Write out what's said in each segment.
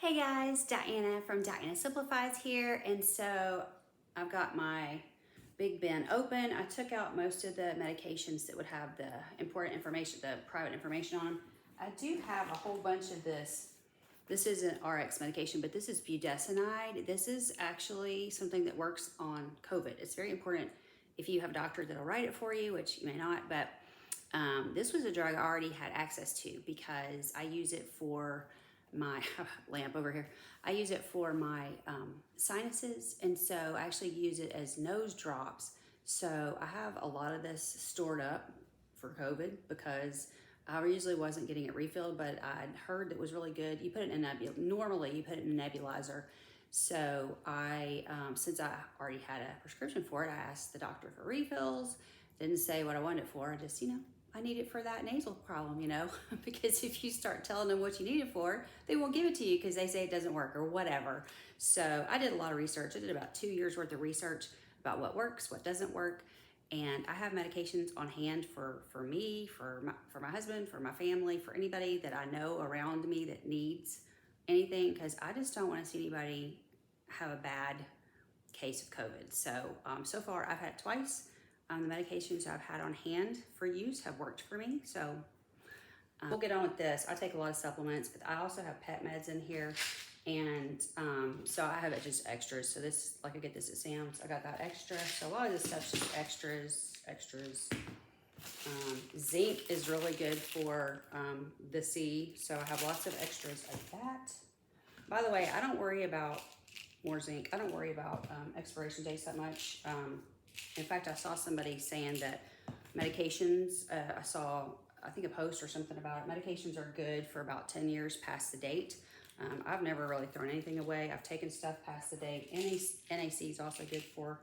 Hey guys, Diana from Diana Simplifies here, and so I've got my big bin open. I took out most of the medications that would have the important information, the private information on them. I do have a whole bunch of this. This isn't RX medication, but this is budesonide. This is actually something that works on COVID. It's very important if you have a doctor that'll write it for you, which you may not, but this was a drug I already had access to because I use it for my lamp over here. I use it for my sinuses, and so I actually use it as nose drops. So I have a lot of this stored up for COVID because I usually wasn't getting it refilled, but I'd heard that it was really good. You put it in a normally you put it in a nebulizer. So I, since I already had a prescription for it, I asked the doctor for refills. Didn't say what I wanted it for. I just, I need it for that nasal problem, because if you start telling them what you need it for, they won't give it to you because they say it doesn't work or whatever. So I did a lot of research. I did about 2 years worth of research about what works, what doesn't work. And I have medications on hand for me, for my husband, for my family, for anybody that I know around me that needs anything, because I just don't want to see anybody have a bad case of COVID. So, so far I've had it twice. The medications I've had on hand for use have worked for me. So we'll get on with this. I take a lot of supplements, but I also have pet meds in here. And so I have it just extras. So this, like I get this at Sam's, I got that extra. So a lot of this stuff's just extras. Zinc is really good for the C. So I have lots of extras like that. By the way, I don't worry about more zinc. I don't worry about expiration dates that much. In fact, I saw somebody saying that medications, I think a post or something about it, medications are good for about 10 years past the date. I've never really thrown anything away. I've taken stuff past the date. NAC is also good for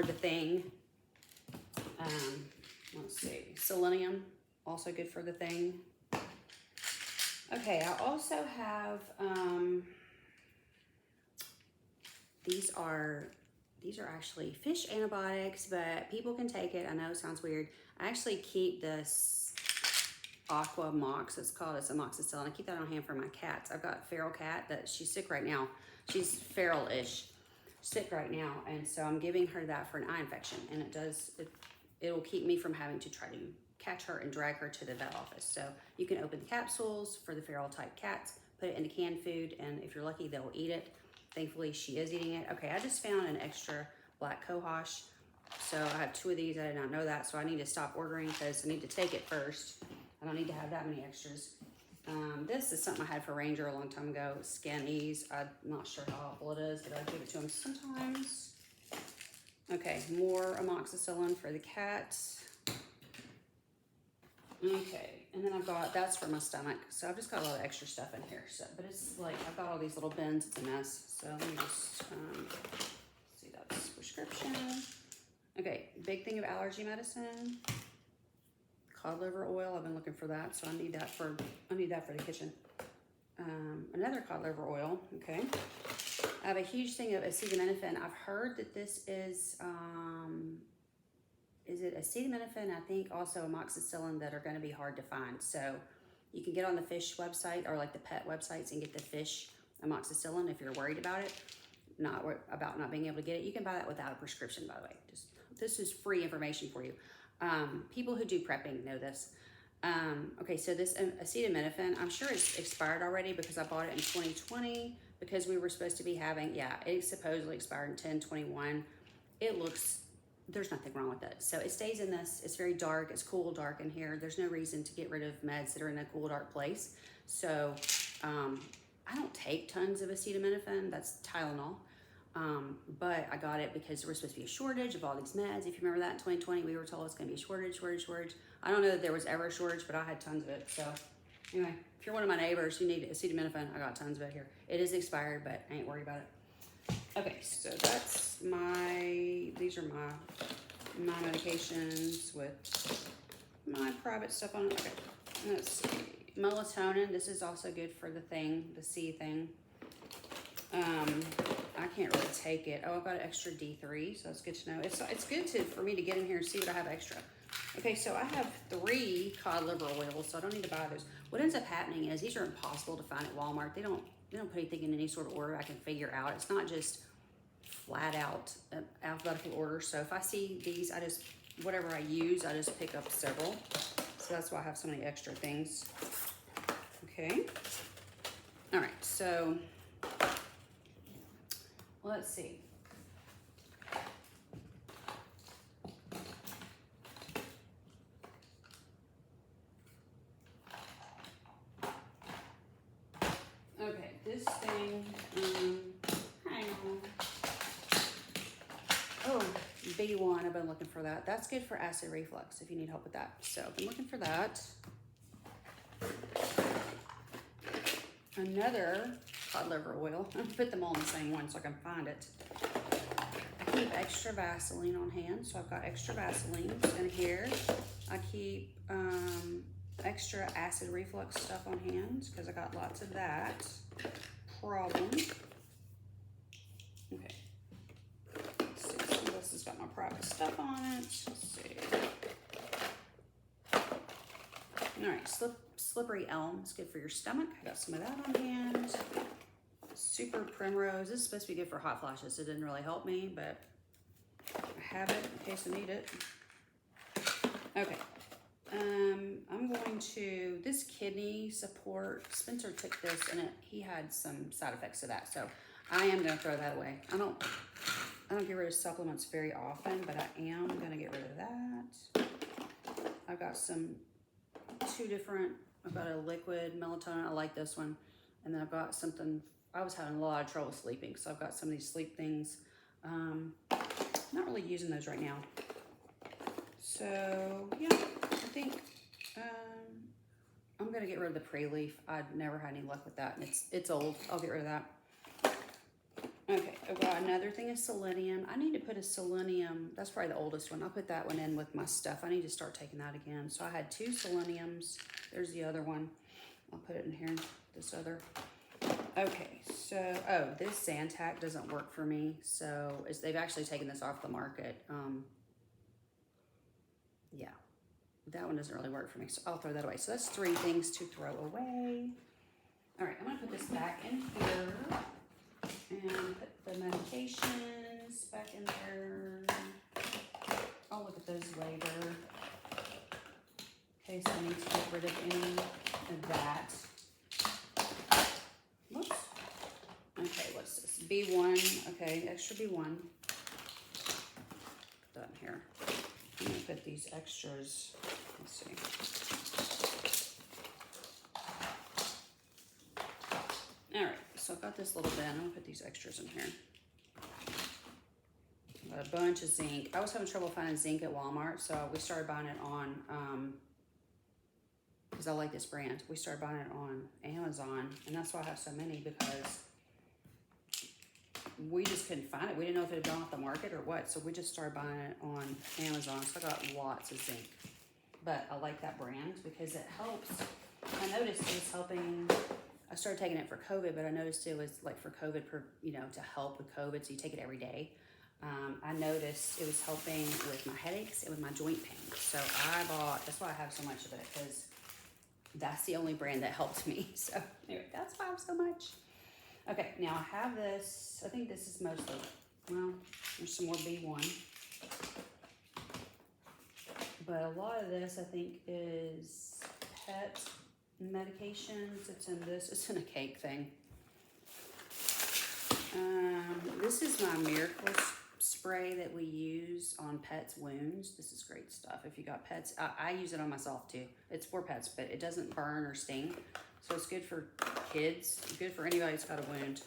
the thing. Let's see, selenium, also good for the thing. Okay, I also have, these are actually fish antibiotics, but people can take it. I know it sounds weird. I actually keep this Aqua Mox, it's called, it's amoxicillin. I keep that on hand for my cats. I've got a feral cat that she's sick right now. She's feral-ish, sick right now. And so I'm giving her that for an eye infection. And it'll keep me from having to try to catch her and drag her to the vet office. So you can open the capsules for the feral type cats, put it into canned food, and if you're lucky, they'll eat it. Thankfully, she is eating it. Okay, I just found an extra black cohosh. So I have 2 of these. I did not know that, so I need to stop ordering because I need to take it first. I don't need to have that many extras. This is something I had for Ranger a long time ago. Skin Ease. I'm not sure how helpful it is, but I give it to him sometimes. Okay, more amoxicillin for the cats. Okay, and then I've got, that's for my stomach. So I've just got a lot of extra stuff in here. So, but it's like, I've got all these little bins, it's a mess. So let me just, see, that's prescription. Okay, big thing of allergy medicine. Cod liver oil, I've been looking for that. So I need that for the kitchen. Another cod liver oil, okay. I have a huge thing of acetaminophen. I've heard that this is it acetaminophen? I think also amoxicillin that are going to be hard to find. So you can get on the fish website or like the pet websites and get the fish amoxicillin if you're worried about it, about not being able to get it. You can buy that without a prescription, by the way. This is free information for you. People who do prepping know this. Okay, so this acetaminophen, I'm sure it's expired already because I bought it in 2020 because we were supposed to be having, it supposedly expired in 10/21. It looks, there's nothing wrong with it. So it stays in this, it's very dark, it's cool, dark in here. There's no reason to get rid of meds that are in a cool, dark place. So I don't take tons of acetaminophen, that's Tylenol. But I got it because there was supposed to be a shortage of all these meds. If you remember that in 2020, we were told it's gonna be a shortage. I don't know that there was ever a shortage, but I had tons of it. So anyway, if you're one of my neighbors who need acetaminophen, I got tons of it here. It is expired, but I ain't worried about it. Okay, so that's these are my medications with my private stuff on it. Okay, let's see. Melatonin, this is also good for the thing, the C thing. I can't really take it. Oh, I've got an extra D3, so that's good to know. It's good for me to get in here and see what I have extra. Okay, so I have 3 cod liver oils, so I don't need to buy those. What ends up happening is these are impossible to find at Walmart. They don't put anything in any sort of order I can figure out. It's not just flat out alphabetical order. So if I see these, whatever I use, I just pick up several. So that's why I have so many extra things. Okay. All right, so let's see. Okay, this thing, hang on. Oh, B1, I've been looking for that. That's good for acid reflux if you need help with that. So I've been looking for that. Another cod liver oil. I'm gonna put them all in the same one so I can find it. I keep extra Vaseline on hand, so I've got extra Vaseline in here. I keep extra acid reflux stuff on hand because I got lots of that problem. Okay. Let's see, some of this has got my private stuff on it. Let's see. All right, slippery elm is good for your stomach. I got some of that on hand. Super primrose. This is supposed to be good for hot flashes. It didn't really help me, but I have it in case I need it. Okay. I'm going to, this kidney support, Spencer took this and he had some side effects to that. So I am going to throw that away. I don't get rid of supplements very often, but I am going to get rid of that. I've got two different, I've got a liquid melatonin. I like this one. And then I've got something, I was having a lot of trouble sleeping. So I've got some of these sleep things. Not really using those right now. So yeah, I think I'm gonna get rid of the pre-leaf. I've never had any luck with that, and it's old. I'll get rid of that. Okay, I've got another thing of selenium. I need to put a selenium, that's probably the oldest one. I'll put that one in with my stuff. I need to start taking that again. So I had 2 seleniums. There's the other one. I'll put it in here, this other. Okay, so, oh, this Zantac doesn't work for me. So they've actually taken this off the market. Yeah, that one doesn't really work for me, so I'll throw that away. So that's 3 things to throw away. All right, I'm gonna put this back in here and put the medications back in there. I'll look at those later in case I need to get rid of any of that. Whoops. Okay, what's this? B1, okay, extra B1. Done here. I'm gonna put these extras, let's see. All right, so I've got this little bin. I'm gonna put these extras in here. I've got a bunch of zinc. I was having trouble finding zinc at Walmart, so we started buying it on, because I like this brand. We started buying it on Amazon, and that's why I have so many, because we just couldn't find it. We didn't know if it had gone off the market or what, so we just started buying it on Amazon. So I got lots of zinc, but I like that brand because it helps. I noticed it was helping. I started taking it for COVID, but I noticed it was like for COVID, to help with COVID. So you take it every day. I noticed it was helping with my headaches and with my joint pain. So I bought. That's why I have so much of it, because that's the only brand that helped me. So anyway, that's why I have so much. Okay, now I have this, I think this is mostly, well, there's some more B1. But a lot of this, I think, is pet medications. It's in this, it's in a cake thing. This is my miracle spray that we use on pets' wounds. This is great stuff. If you got pets, I use it on myself too. It's for pets, but it doesn't burn or sting. So it's good for kids, good for anybody who's got a wound.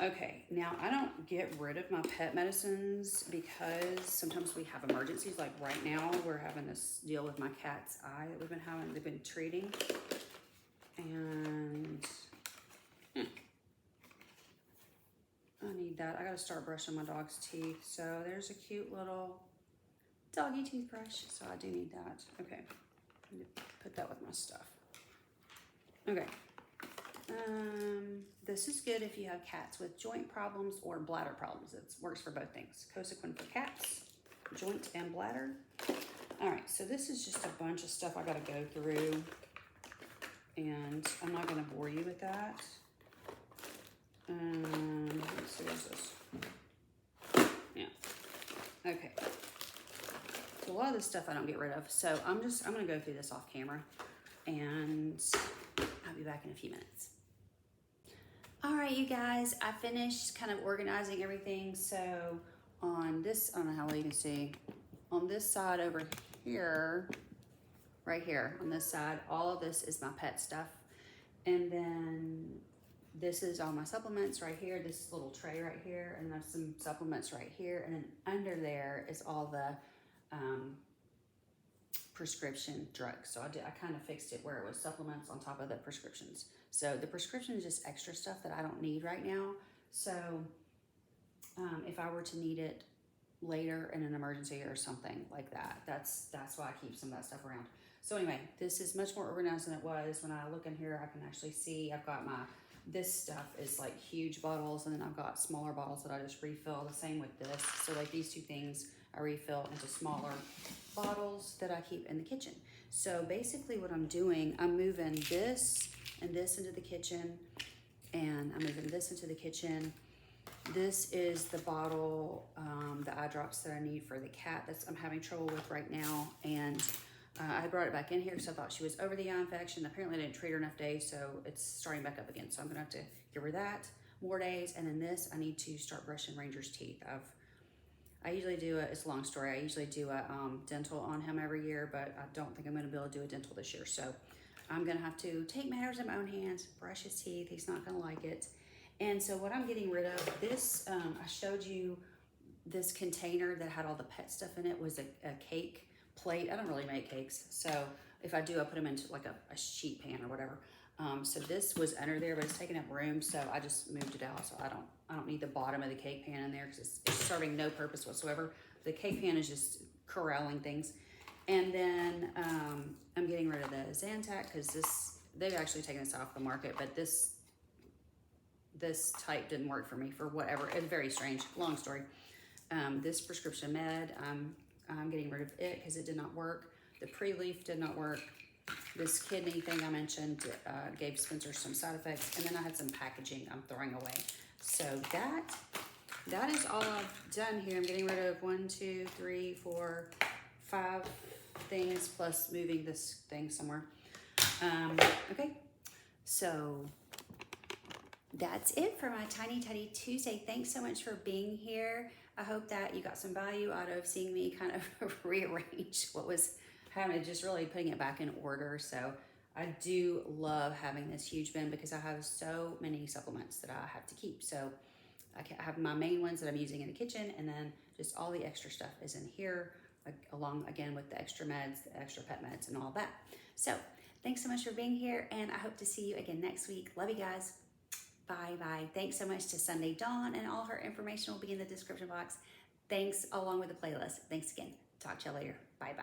Okay, now I don't get rid of my pet medicines because sometimes we have emergencies. Like right now, we're having this deal with my cat's eye that they've been treating. And I need that. I gotta start brushing my dog's teeth. So there's a cute little doggy toothbrush. So I do need that. Okay. Put that with my stuff. Okay. This is good if you have cats with joint problems or bladder problems. It works for both things. Cosequin for cats. joint and bladder. All right, so this is just a bunch of stuff I gotta go through, and I'm not gonna bore you with that. Let's see, what's this? Yeah, okay. So a lot of this stuff I don't get rid of, so I'm gonna go through this off camera, and I'll be back in a few minutes. All right, you guys, I finished kind of organizing everything. So on this, I don't know how well you can see, on this side over here, right here, on this side, all of this is my pet stuff. And then this is all my supplements right here, this little tray right here, and there's some supplements right here. And then under there is all the prescription drugs. So I kind of fixed it where it was supplements on top of the prescriptions. So the prescription is just extra stuff that I don't need right now. So if I were to need it later in an emergency or something like that, that's why I keep some of that stuff around. So anyway, this is much more organized than it was. When I look in here, I can actually see I've got this stuff is like huge bottles, and then I've got smaller bottles that I just refill. The same with this. So like these two things I refill into smaller bottles that I keep in the kitchen. So basically what I'm doing, I'm moving this and this into the kitchen, and I'm moving this into the kitchen. This is the bottle, the eye drops that I need for the cat that I'm having trouble with right now. And I brought it back in here because I thought she was over the eye infection. Apparently I didn't treat her enough days, so it's starting back up again. So I'm gonna have to give her that more days. And then this, I need to start brushing Ranger's teeth. I usually do it's a long story. I usually do a dental on him every year, but I don't think I'm gonna be able to do a dental this year. So I'm gonna have to take matters in my own hands, brush his teeth. He's not gonna like it. And so what I'm getting rid of, this, I showed you this container that had all the pet stuff in it was a cake plate. I don't really make cakes. So if I do, I put them into like a sheet pan or whatever. So this was under there, but it's taking up room. So I just moved it out. So I don't need the bottom of the cake pan in there because it's serving no purpose whatsoever. The cake pan is just corralling things. And then I'm getting rid of the Zantac because they've actually taken this off the market, but this type didn't work for me for whatever. It's very strange, long story. This prescription med, I'm getting rid of it because it did not work. The pre-leaf did not work. This kidney thing I mentioned gave Spencer some side effects. And then I had some packaging I'm throwing away. So that is all I've done here. I'm getting rid of 1, 2, 3, 4, 5 things plus moving this thing somewhere. Okay, so that's it for my Tiny Tuesday. Thanks so much for being here. I hope that you got some value out of seeing me kind of rearrange what was having, just really putting it back in order. So I do love having this huge bin because I have so many supplements that I have to keep. So I have my main ones that I'm using in the kitchen, and then just all the extra stuff is in here, along again with the extra meds, the extra pet meds, and all that. So thanks so much for being here, and I hope to see you again next week. Love you guys. Bye. Thanks so much to Sunday Dawn, and all her information will be in the description box. Thanks, along with the playlist. Thanks again. Talk to you later. Bye.